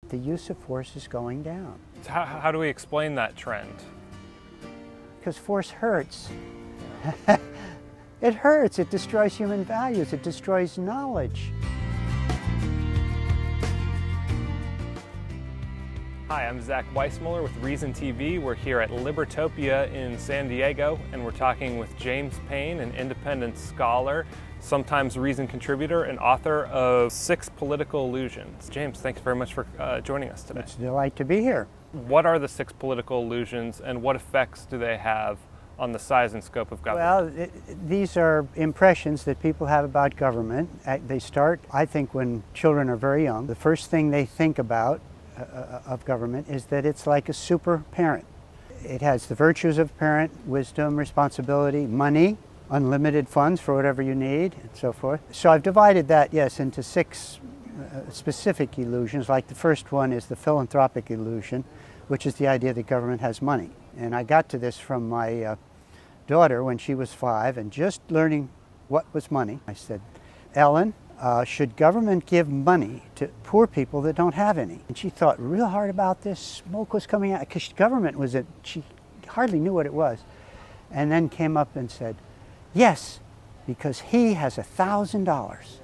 the use of force is going down. How do we explain that trend? Because force hurts. It hurts. It destroys human values. It destroys knowledge. Hi, I'm Weissmueller with ReasonTV. We're here at Libertopia in San Diego, and we're talking with James Payne, an independent scholar, sometimes Reason contributor, and author of 6 Political Illusions. James, thanks very much for joining us today. It's a delight to be here. What are the 6 political illusions, and what effects do they have on the size and scope of government? Well, these are impressions that people have about government. They start, I think, when children are very young. The first thing they think about of government is that it's like a super parent. It has the virtues of parent: wisdom, responsibility, money, unlimited funds for whatever you need, and so forth. So I've divided that, yes, into 6 specific illusions. Like the first one is the philanthropic illusion, which is the idea that government has money. And I got to this from my daughter when she was 5 and just learning what was money. I said, "Ellen, should government give money to poor people that don't have any?" And she thought real hard about this. Smoke was coming out because government was she hardly knew what it was. And then came up and said, "Yes, because he has $1,000.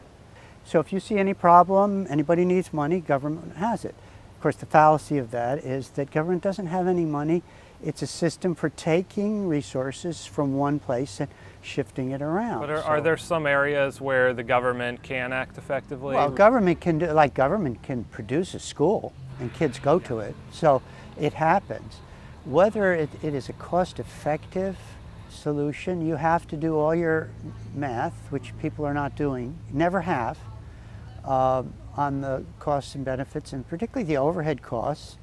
So if you see any problem, anybody needs money, government has it." Of course, the fallacy of that is that government doesn't have any money. It's a system for taking resources from one place and shifting it around. But are there some areas where the government can act effectively? Well, government can do, like government can produce a school and kids go to it. So it happens. Whether it is a cost-effective solution, you have to do all your math, which people are not doing, never have, on the costs and benefits, and particularly the overhead costs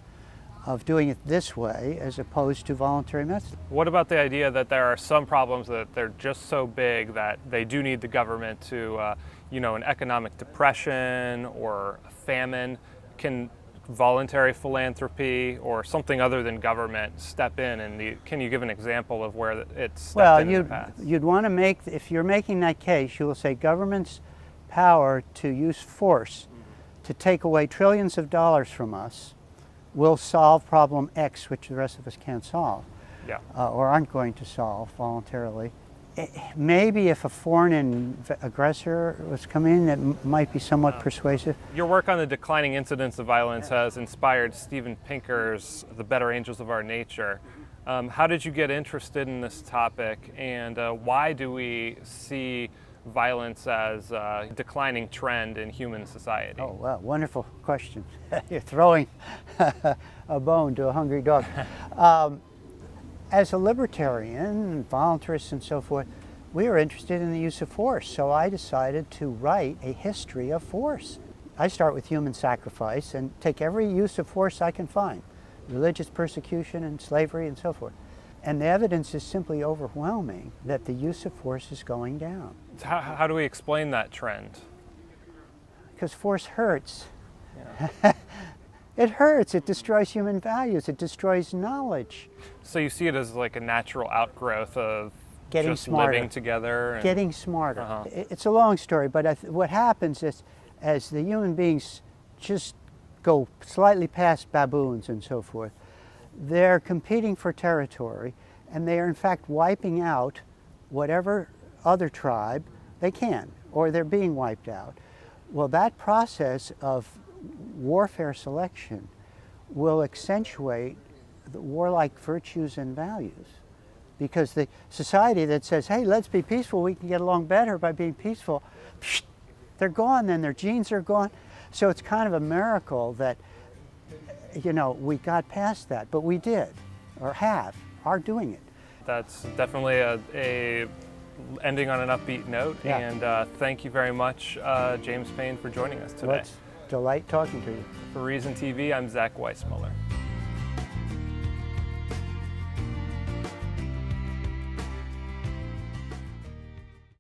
of doing it this way as opposed to voluntary methods. What about the idea that there are some problems that they're just so big that they do need the government to, an economic depression or a famine? Can voluntary philanthropy or something other than government step in? And can you give an example of where it's stepped in the past? You'd want to make, if you're making that case, you will say government's power to use force to take away trillions of dollars from us will solve problem X, which the rest of us can't solve, or aren't going to solve voluntarily. Maybe if a foreign aggressor was coming in, it might be somewhat persuasive. Your work on the declining incidence of violence has inspired Steven Pinker's The Better Angels of Our Nature. How did you get interested in this topic, and why do we see violence as a declining trend in human society? Oh, well, wonderful question. You're throwing a bone to a hungry dog. As a libertarian, voluntarist and so forth, we are interested in the use of force, so I decided to write a history of force. I start with human sacrifice and take every use of force I can find, religious persecution and slavery and so forth. And the evidence is simply overwhelming that the use of force is going down. How do we explain that trend? Because force hurts. Yeah. It hurts. It destroys human values. It destroys knowledge. So you see it as like a natural outgrowth of getting just smarter. Living together? Getting smarter. It's a long story, but what happens is as the human beings just go slightly past baboons and so forth, they're competing for territory, and they are in fact wiping out whatever other tribe they can, or they're being wiped out. Well, that process of warfare selection will accentuate the warlike virtues and values, because the society that says, "Hey, let's be peaceful, we can get along better by being peaceful," they're gone, then their genes are gone. So it's kind of a miracle that we got past that, but we did, or are doing it. That's definitely a ending on an upbeat note, and thank you very much, James Payne, for joining us today. Well, it's a delight talking to you. For ReasonTV, I'm Weissmueller.